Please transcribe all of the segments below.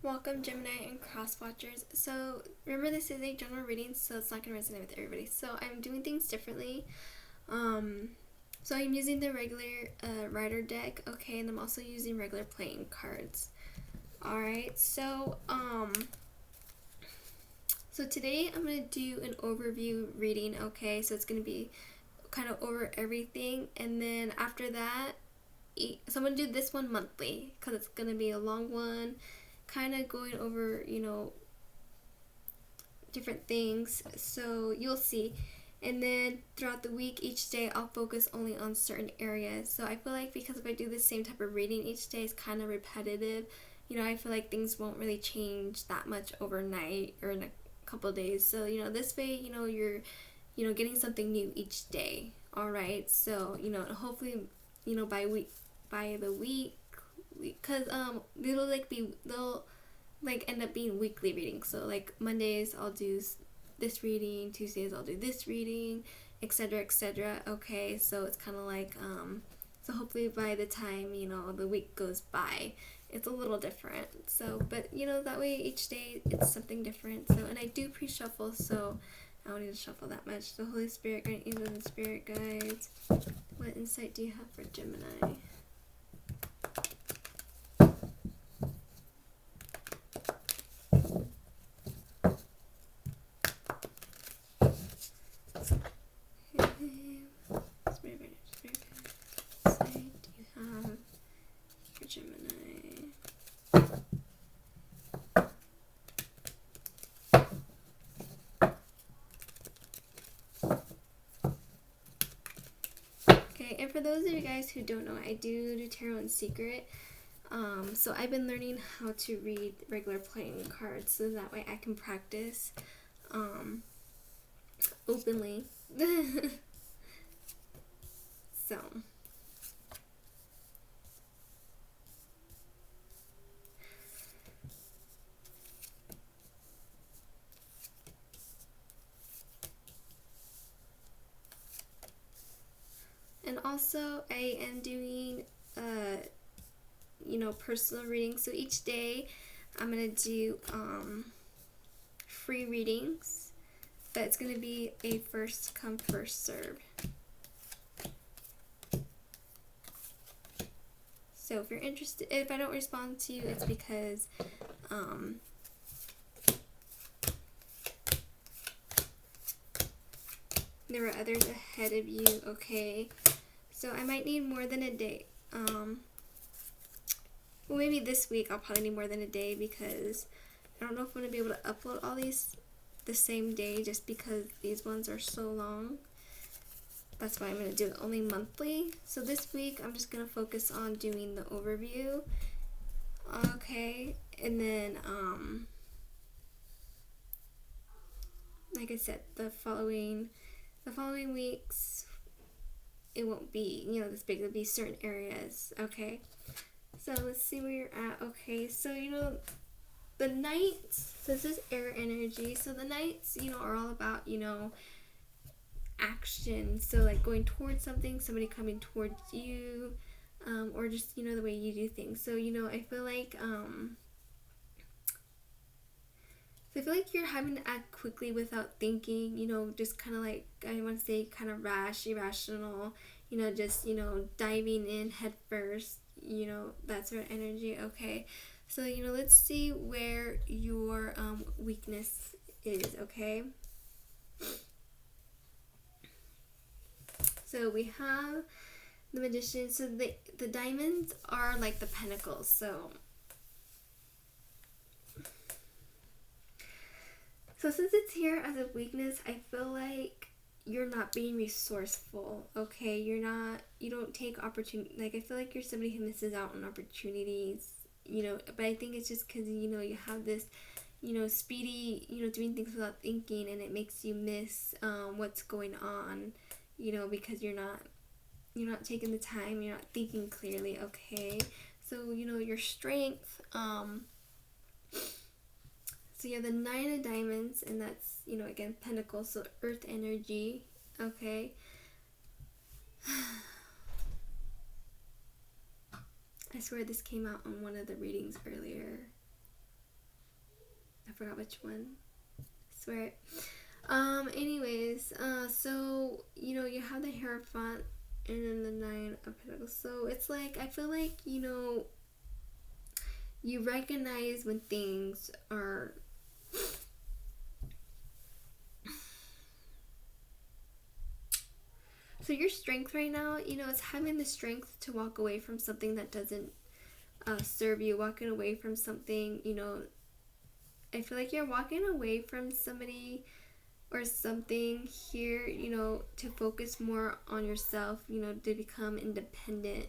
Welcome, Gemini and cross watchers. So remember, this is a general reading, so it's not going to resonate with everybody. So I'm doing things differently. So I'm using the regular rider deck, okay, and I'm also using regular playing cards. Alright, so today I'm going to do an overview reading, okay, so it's going to be kind of over everything, and then after that, so I'm going to do this one monthly, because it's going to be a long one, kind of going over, different things, so you'll see. And then throughout the week, each day, I'll focus only on certain areas. So I feel like because if I do the same type of reading each day, it's kind of repetitive. I feel like things won't really change that much overnight or in a couple of days. So, this way, you're, getting something new each day. All right. So, hopefully, by the week, because they'll end up being weekly readings. So like Mondays, I'll do this reading, Tuesdays I'll do this reading, etc., etc. Okay, so it's kind of like so hopefully by the time the week goes by, it's a little different. So but that way each day it's something different. So, and I do pre-shuffle, so I don't need to shuffle that much. The Holy Spirit, Guardian Angels, and Spirit Guides, what insight do you have for Gemini? Gemini. Okay, and for those of you guys who don't know, I do tarot in secret. So I've been learning how to read regular playing cards so that way I can practice openly. So and also I am doing personal readings. So each day I'm gonna do free readings, but it's gonna be a first come first serve. So if you're interested, if I don't respond to you, it's because there were others ahead of you, okay? So I might need more than a day. Well, maybe this week I'll probably need more than a day because I don't know if I'm going to be able to upload all these the same day just because these ones are so long. That's why I'm going to do it only monthly. So this week I'm just going to focus on doing the overview. Okay, and then like I said, the following weeks it won't be this big. It'll be certain areas. Okay, so let's see where you're at. Okay, so the nights, so this is air energy, so the nights are all about action, so like going towards something, somebody coming towards you, or just the way you do things. So I feel like you're having to act quickly without thinking, just kind of like, I want to say kind of rash, irrational, just, diving in head first, that sort of energy. Okay, so, let's see where your weakness is, okay? So we have the Magician. So the diamonds are like the pentacles, so since it's here as a weakness, I feel like you're not being resourceful, okay? You don't take opportunity. Like, I feel like you're somebody who misses out on opportunities, but I think it's just because, you have this, speedy, doing things without thinking, and it makes you miss what's going on, because you're not taking the time, you're not thinking clearly, okay? So, your strength, so you have the Nine of Diamonds, and that's, again, Pentacles, so earth energy, okay? I swear this came out on one of the readings earlier. forgot which one. I swear it. Anyways, so, you know, you have the Hierophant and then the Nine of Pentacles. So it's like, I feel like, you know, you recognize when things are so your strength right now, you know, it's having the strength to walk away from something that doesn't serve you, walking away from something, you know, I feel like you're walking away from somebody or something here, you know, to focus more on yourself, you know, to become independent.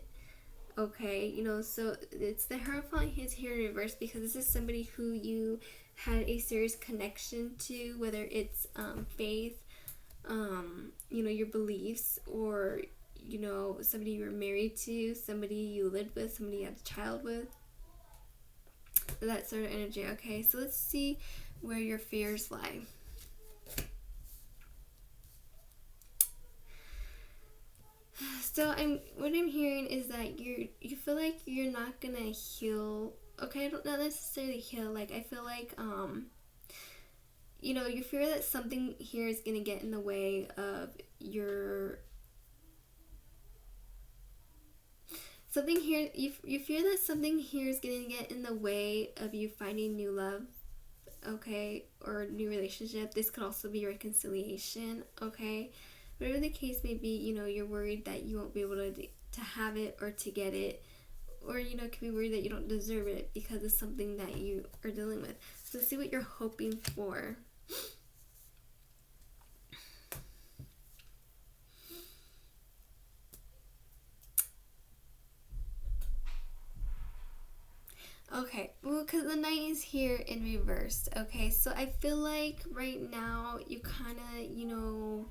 Okay, you know, so it's the Hierophant is here in reverse because this is somebody who you had a serious connection to, whether it's faith, you know, your beliefs, or, you know, somebody you were married to, somebody you lived with, somebody you had a child with, that sort of energy. Okay, so let's see where your fears lie. So what I'm hearing is that you feel like you're not gonna heal. Okay, I don't not necessarily heal. Like, I feel like you know, you fear that something here is gonna get in the way of your something here. You fear that something here is gonna get in the way of you finding new love. Okay, or new relationship. This could also be reconciliation. Okay. Whatever the case may be, you know, you're worried that you won't be able to have it or to get it, or, you know, could be worried that you don't deserve it because of something that you are dealing with. So see what you're hoping for. Okay, well, because the Knight is here in reverse. Okay, so I feel like right now you kind of, you know,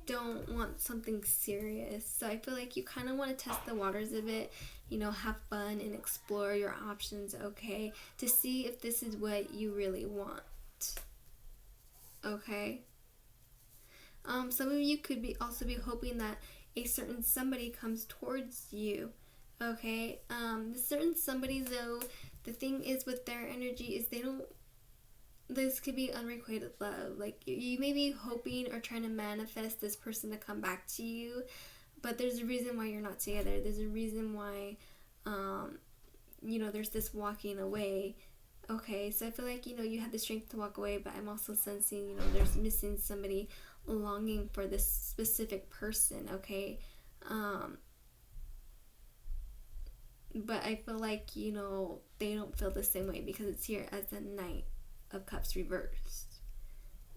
don't want something serious. So I feel like you kind of want to test the waters a bit, you know, have fun and explore your options, okay, to see if this is what you really want. Okay. Some of you could be also be hoping that a certain somebody comes towards you. Okay. The certain somebody, though, the thing is with their energy is they don't. This could be unrequited love. Like, you may be hoping or trying to manifest this person to come back to you, but there's a reason why you're not together. There's a reason why, you know, there's this walking away. Okay, so I feel like, you know, you have the strength to walk away, but I'm also sensing, you know, there's missing somebody longing for this specific person. Okay, but I feel like, you know, they don't feel the same way because it's here as the Knight of Cups reversed.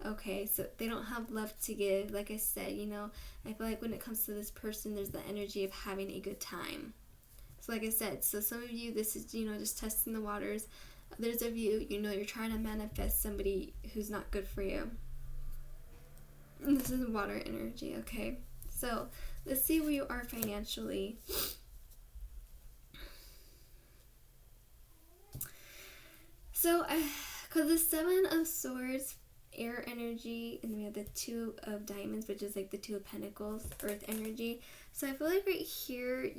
Okay, so they don't have love to give. Like I said, you know, I feel like when it comes to this person, there's the energy of having a good time. So like I said, so some of you, this is, you know, just testing the waters. Others of you, you know, you're trying to manifest somebody who's not good for you. And this is water energy. Okay, so let's see where you are financially. So because the Seven of Swords, air energy, and then we have the Two of Diamonds, which is like the Two of Pentacles, earth energy. So I feel like right here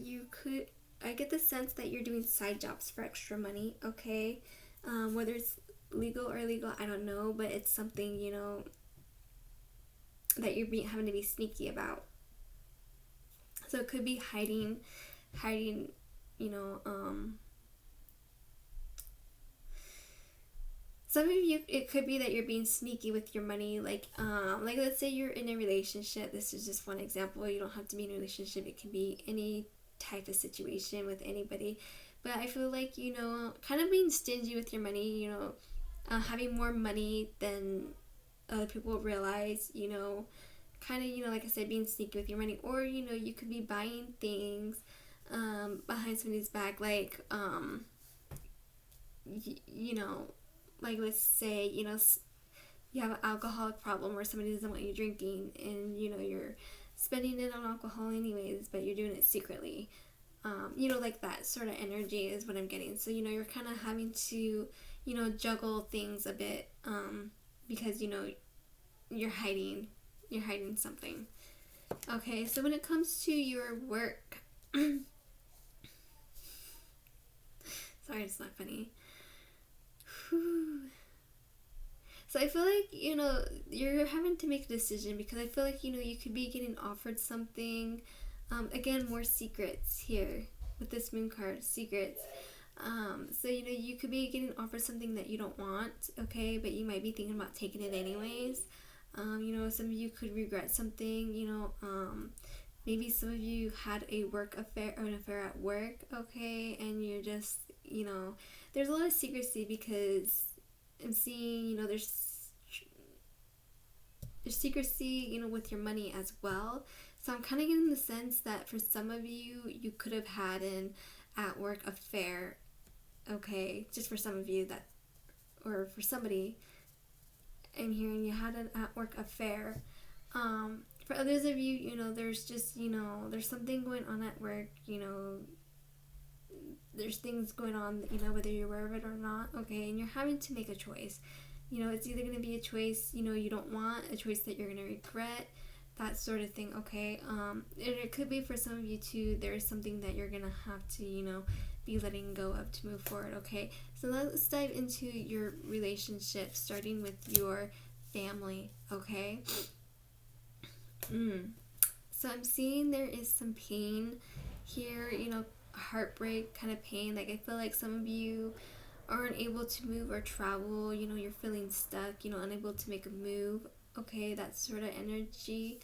I get the sense that you're doing side jobs for extra money. Okay, whether it's legal or illegal, I don't know, but it's something, you know, that you're having to be sneaky about. So it could be hiding, you know, some of you, it could be that you're being sneaky with your money. Like let's say you're in a relationship. This is just one example. You don't have to be in a relationship. It can be any type of situation with anybody. But I feel like, you know, kind of being stingy with your money, you know, having more money than other people realize, you know, kind of, you know, like I said, being sneaky with your money. Or, you know, you could be buying things behind somebody's back, like, you know, like, let's say, you know, you have an alcoholic problem where somebody doesn't want you drinking, and, you know, you're spending it on alcohol anyways, but you're doing it secretly. You know, like that sort of energy is what I'm getting. So, you know, you're kind of having to, you know, juggle things a bit, because, you know, you're hiding something. Okay, so when it comes to your work, sorry, it's not funny. Whew. So I feel like, you're having to make a decision, because I feel like, you could be getting offered something. Again, more secrets here with this moon card, secrets. So, you could be getting offered something that you don't want, okay, but you might be thinking about taking it anyways. Some of you could regret something, maybe some of you had an affair at work, okay, and you're just, there's a lot of secrecy, because I'm seeing, there's secrecy, with your money as well. So I'm kind of getting the sense that for some of you, you could have had an at work affair, okay, just for some of you, that, or for somebody, I'm hearing you had an at work affair. For others of you, there's just, there's something going on at work, there's things going on, whether you're aware of it or not, okay, and you're having to make a choice. It's either going to be a choice, you don't want, a choice that you're going to regret, that sort of thing, okay. And it could be for some of you too, there's something that you're going to have to, be letting go of to move forward, okay. So let's dive into your relationship, starting with your family, okay. So I'm seeing there is some pain here, heartbreak kind of pain. Like, I feel like some of you aren't able to move or travel, you're feeling stuck, unable to make a move, okay, that sort of energy.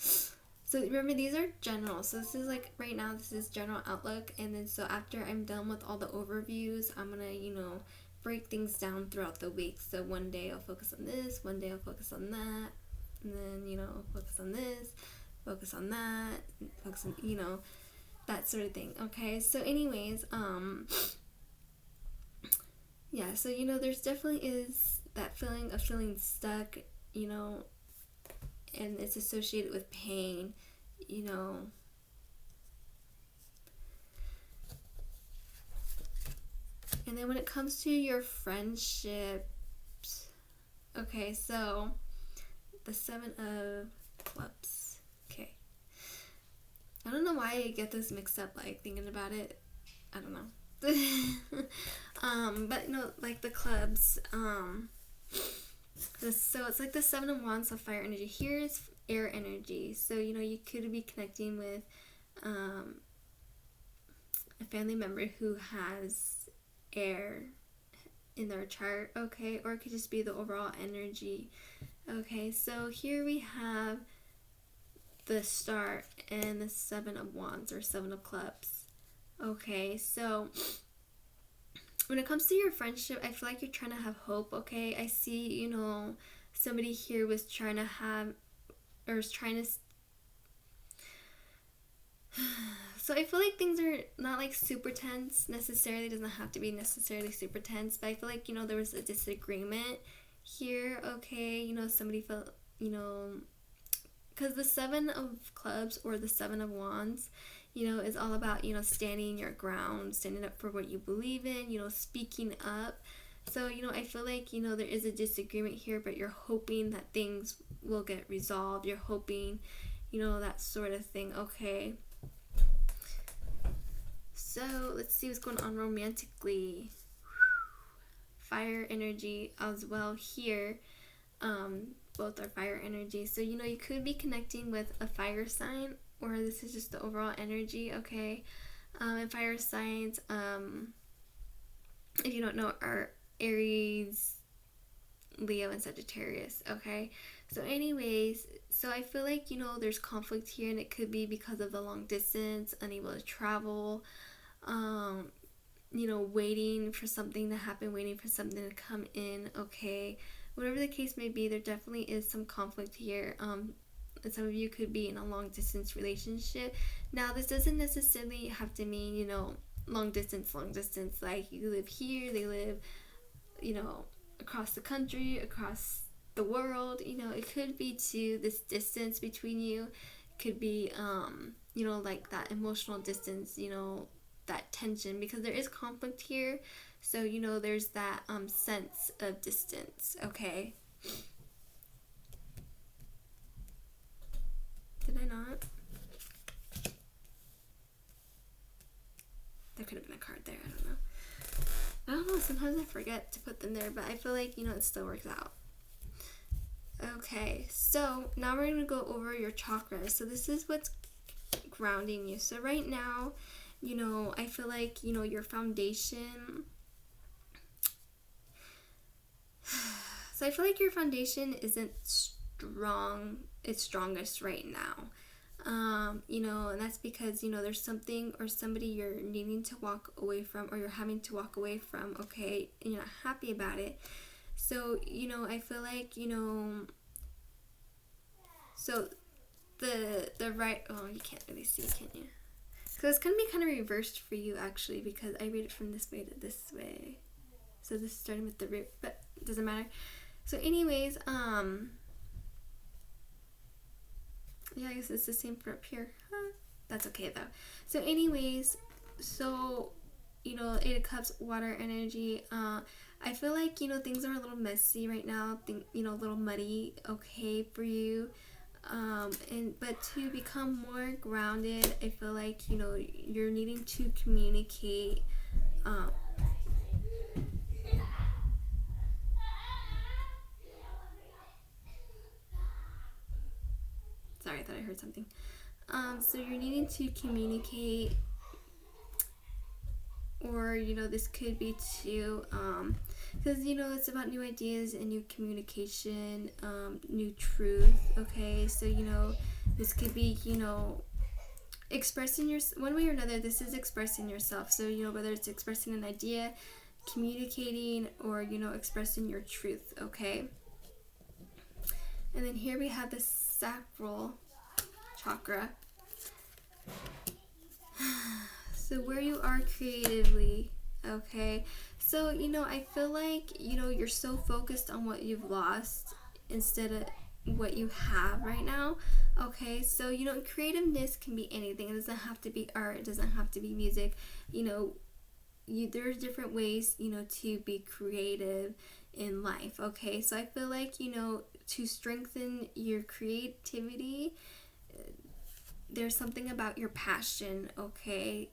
So remember, these are general, so this is like, right now, this is general outlook, and then so after I'm done with all the overviews, I'm gonna, break things down throughout the week. So one day I'll focus on this, one day I'll focus on that, and then, focus on this, focus on that, focus on, that sort of thing, okay. So anyways, yeah, so there's definitely is that feeling of feeling stuck, and it's associated with pain, and then when it comes to your friendships, okay, so the 7 of Clubs, okay, I don't know why I get this mixed up, like, thinking about it, I don't know. But like the clubs, so it's like the 7 of Wands of fire energy. Here is air energy, so you could be connecting with a family member who has air in their chart, okay, or it could just be the overall energy, okay. So here we have the Star and the 7 of Wands, or 7 of Clubs. Okay, so when it comes to your friendship, I feel like you're trying to have hope, okay? I see, somebody here was trying to have, or is trying to, so I feel like things are not like super tense necessarily. It doesn't have to be necessarily super tense, but I feel like, there was a disagreement here, okay? Somebody felt, because the 7 of Clubs, or the 7 of Wands, is all about, standing your ground, standing up for what you believe in, speaking up. So, I feel like, there is a disagreement here, but you're hoping that things will get resolved. You're hoping, that sort of thing, okay. So, let's see what's going on romantically. Fire energy as well here. Both are fire energy. So, you could be connecting with a fire sign, or this is just the overall energy, okay. And fire signs, if you don't know, are Aries, Leo, and Sagittarius, okay. So anyways, so I feel like, there's conflict here, and it could be because of the long distance, unable to travel, waiting for something to happen, waiting for something to come in, okay. Whatever the case may be, there definitely is some conflict here. And some of you could be in a long distance relationship. Now, this doesn't necessarily have to mean, long distance, like you live here, they live, across the country, across the world, it could be to this distance between you. It could be, like that emotional distance, that tension, because there is conflict here. So, there's that sense of distance, okay? Did I not? There could have been a card there, I don't know. Sometimes I forget to put them there, but I feel like, it still works out. Okay, so now we're going to go over your chakras. So this is what's grounding you. So right now, I feel like, your foundation. So I feel like your foundation isn't its strongest right now. And that's because, there's something or somebody you're needing to walk away from, or you're having to walk away from, okay, and you're not happy about it. So, I feel like, so the right, oh, you can't really see, can you? So it's going to be kind of reversed for you, actually, because I read it from this way to this way. So this is starting with the root, but it doesn't matter. So anyways, yeah, I guess it's the same for up here. That's okay, though. So anyways, so, Eight of Cups, water energy. I feel like, things are a little messy right now. A little muddy, okay, for you. But to become more grounded, I feel like, you're needing to communicate. Sorry, I thought I heard something. So you're needing to communicate, or, this could be too, because, it's about new ideas and new communication, new truth, okay? So, this could be, expressing one way or another, this is expressing yourself. So, whether it's expressing an idea, communicating, or, expressing your truth, okay? And then here we have the Sacral chakra. So where you are creatively, okay? So, I feel like, you're so focused on what you've lost instead of what you have right now, okay? So, creativeness can be anything. It doesn't have to be art. It doesn't have to be music. There's different ways, to be creative in life, okay? So I feel like, to strengthen your creativity, there's something about your passion, okay?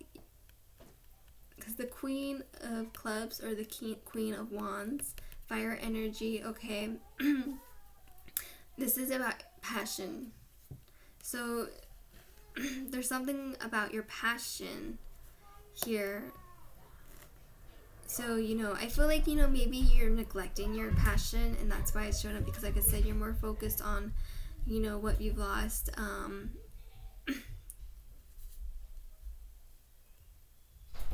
Because the Queen of Clubs, or the Queen of Wands, fire energy, okay? This is about passion. So there's something about your passion here. So, I feel like, maybe you're neglecting your passion, and that's why it's showing up, because like I said, you're more focused on, what you've lost.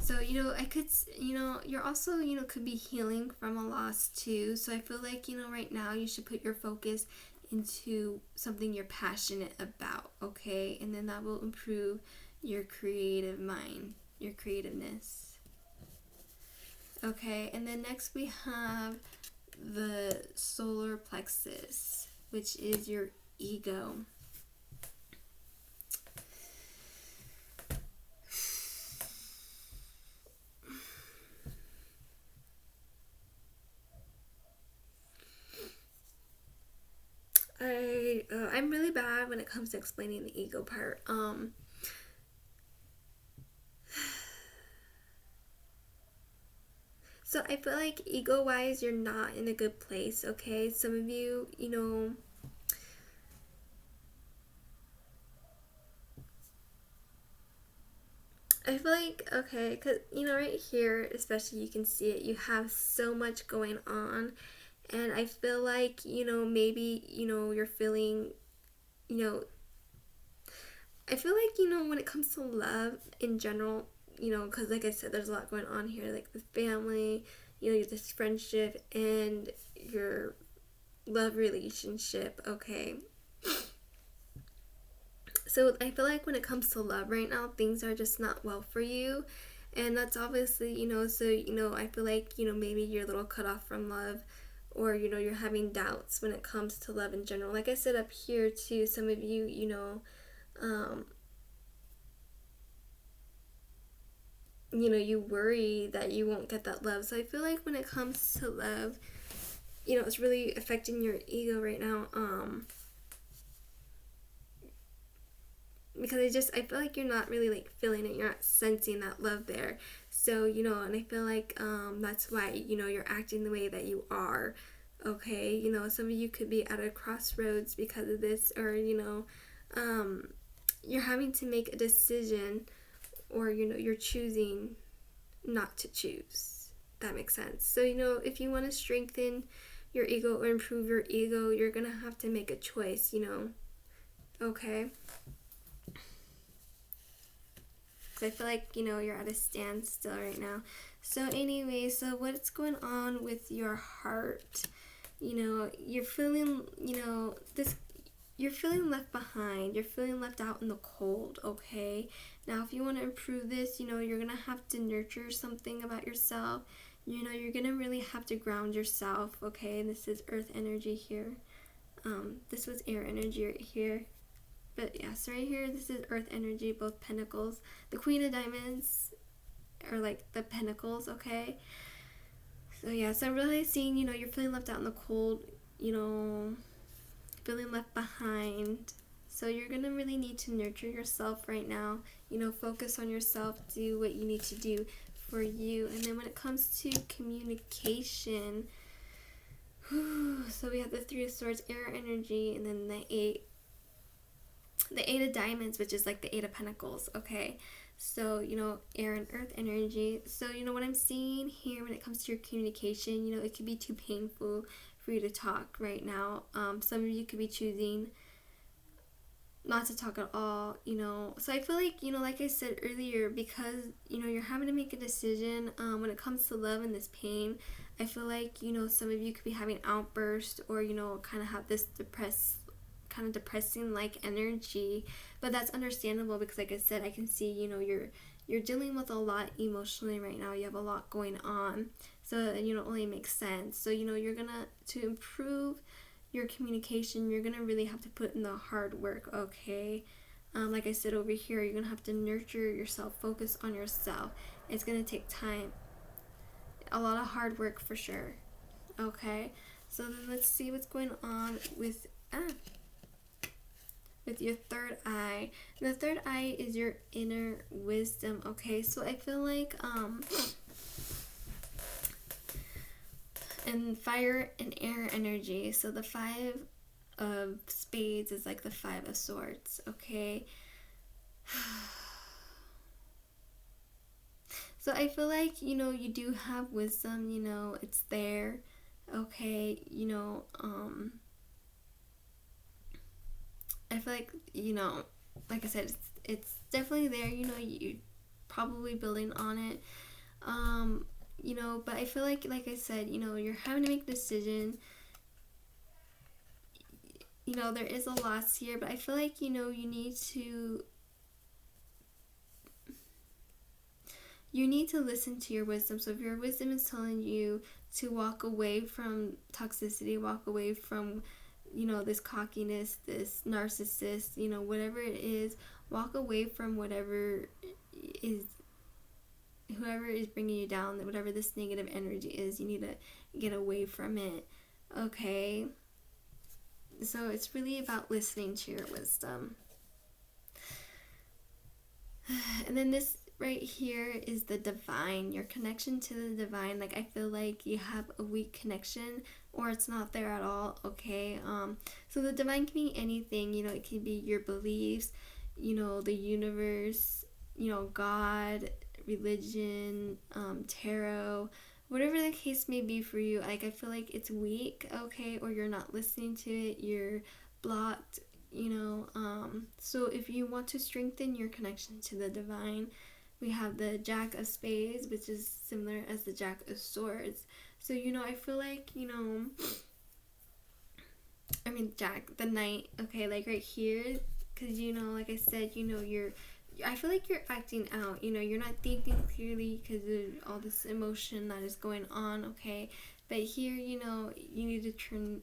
So, I could, you're also, could be healing from a loss too. So I feel like, right now you should put your focus into something you're passionate about, okay? And then that will improve your creative mind, your creativeness. Okay, and then next we have the solar plexus, which is your ego. I'm really bad when it comes to explaining the ego part. So I feel like ego-wise, you're not in a good place, okay? Some of you, I feel like, okay, because, right here, especially, you can see it, you have so much going on, and I feel like, maybe, you're feeling, I feel like, when it comes to love in general, because like I said, there's a lot going on here, like the family, this friendship, and your love relationship, okay? So I feel like when it comes to love right now, things are just not well for you, and that's obviously, so, I feel like, maybe you're a little cut off from love, or, you're having doubts when it comes to love in general. Like I said up here too, some of you, you worry that you won't get that love. So I feel like when it comes to love, it's really affecting your ego right now. Because I feel like you're not really like feeling it. You're not sensing that love there. So, and I feel like that's why, you're acting the way that you are. Okay, you know, some of you could be at a crossroads because of this, or, you know, you're having to make a decision, or, you know, you're choosing not to choose. That makes sense. So, you know, if you want to strengthen your ego or improve your ego, you're going to have to make a choice, you know. Okay? Because I feel like, you know, you're at a standstill right now. So anyway, so what's going on with your heart? You know, you're feeling, you know, this, you're feeling left behind. You're feeling left out in the cold, okay? Now, if you want to improve this, you know, you're going to have to nurture something about yourself. You know, you're going to really have to ground yourself, okay? This is earth energy here. This was air energy right here. But yeah, so right here, this is earth energy, both pentacles. The Queen of Diamonds are like the pentacles, okay? So yeah, so I'm really seeing, you know, you're feeling left out in the cold, you know, feeling left behind. So you're going to really need to nurture yourself right now. You know, focus on yourself, do what you need to do for you. And then when it comes to communication, so we have the Three of Swords, air energy, and then the Eight of Diamonds, which is like the Eight of Pentacles, okay? So, you know, air and earth energy. So, you know, what I'm seeing here when it comes to your communication, you know, it could be too painful for you to talk right now. Some of you could be choosing not to talk at all, you know. So I feel like, you know, like I said earlier, because, you know, you're having to make a decision when it comes to love and this pain, I feel like, you know, some of you could be having outbursts, or, you know, kind of have this depressing like energy. But that's understandable because, like I said, I can see, you know, you're dealing with a lot emotionally right now. You have a lot going on, so, you know, it only makes sense. So, you know, you're gonna, to improve your communication, you're gonna really have to put in the hard work, okay? Like I said over here, you're gonna have to nurture yourself, focus on yourself. It's gonna take time, a lot of hard work for sure, okay? So then let's see what's going on with your third eye. And the third eye is your inner wisdom, okay? So I feel like and fire and air energy. So the Five of Spades is like the Five of Swords, okay? So I feel like, you know, you do have wisdom, you know, it's there, okay? You know, I feel like, you know, like I said, it's definitely there, you know, you probably building on it, you know, but I feel like I said, you know, you're having to make a decision. You know, there is a loss here, but I feel like, you know, you need to listen to your wisdom. So if your wisdom is telling you to walk away from toxicity, walk away from, you know, this cockiness, this narcissist, you know, whatever it is, walk away from whoever is bringing you down, whatever this negative energy is, you need to get away from it, okay? So it's really about listening to your wisdom. And then this right here is the divine, your connection to the divine. Like, I feel like you have a weak connection, or it's not there at all, okay? So the divine can be anything, you know, it can be your beliefs, you know, the universe, you know, God, religion, tarot, whatever the case may be for you. Like, I feel like it's weak, okay, or you're not listening to it, you're blocked, you know. So if you want to strengthen your connection to the divine, we have the Jack of Spades, which is similar as the Jack of Swords. So, you know, I feel like, you know, I mean, Jack, the Knight, okay, like right here, because, you know, like I said, you know, I feel like you're acting out, you know, you're not thinking clearly because of all this emotion that is going on, okay? But here, you know, you need to turn,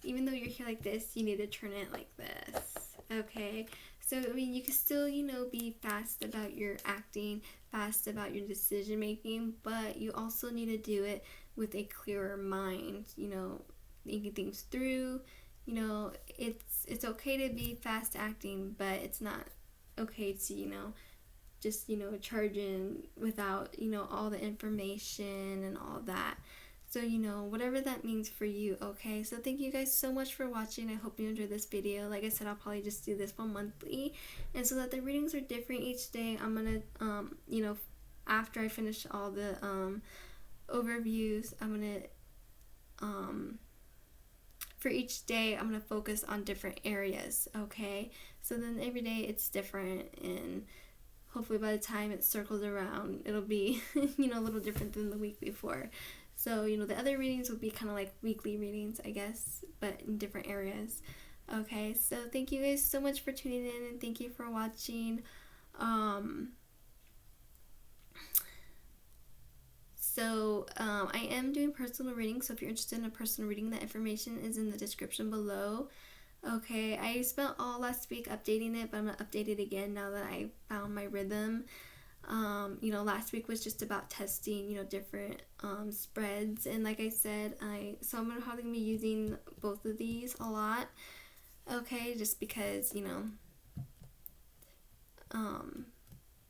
even though you're here like this, you need to turn it like this, okay? So, I mean, you can still, you know, be fast about your acting, fast about your decision making, but you also need to do it with a clearer mind, you know, thinking things through. You know, it's okay to be fast acting, but it's not okay to, you know, just, you know, charge in without, you know, all the information and all that. So, you know, whatever that means for you, okay? So thank you guys so much for watching. I hope you enjoyed this video. Like I said, I'll probably just do this one monthly. And so that the readings are different each day, I'm going to, you know, after I finish all the overviews, I'm going to, for each day, I'm going to focus on different areas, okay? So then every day it's different, and hopefully by the time it circles around, it'll be, you know, a little different than the week before. So, you know, the other readings will be kind of like weekly readings, I guess, but in different areas. Okay, so thank you guys so much for tuning in, and thank you for watching. I am doing personal readings, so if you're interested in a personal reading, that information is in the description below. Okay, I spent all last week updating it, but I'm going to update it again now that I found my rhythm. You know, last week was just about testing, you know, different spreads, and like I said, I'm probably gonna be using both of these a lot, okay, just because, you know,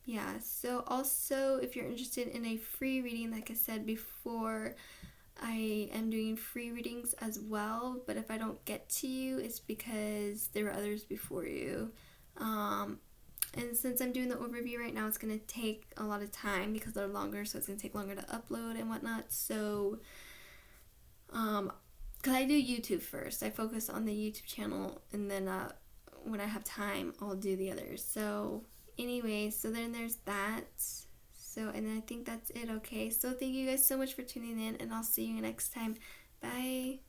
yeah. So also, if you're interested in a free reading, like I said before, I am doing free readings as well, but if I don't get to you, it's because there were others before you. And since I'm doing the overview right now, it's going to take a lot of time because they're longer, so it's going to take longer to upload and whatnot. So, because I do YouTube first. I focus on the YouTube channel, and then when I have time, I'll do the others. So, anyway, so then there's that. So, and I think that's it, okay? So, thank you guys so much for tuning in, and I'll see you next time. Bye!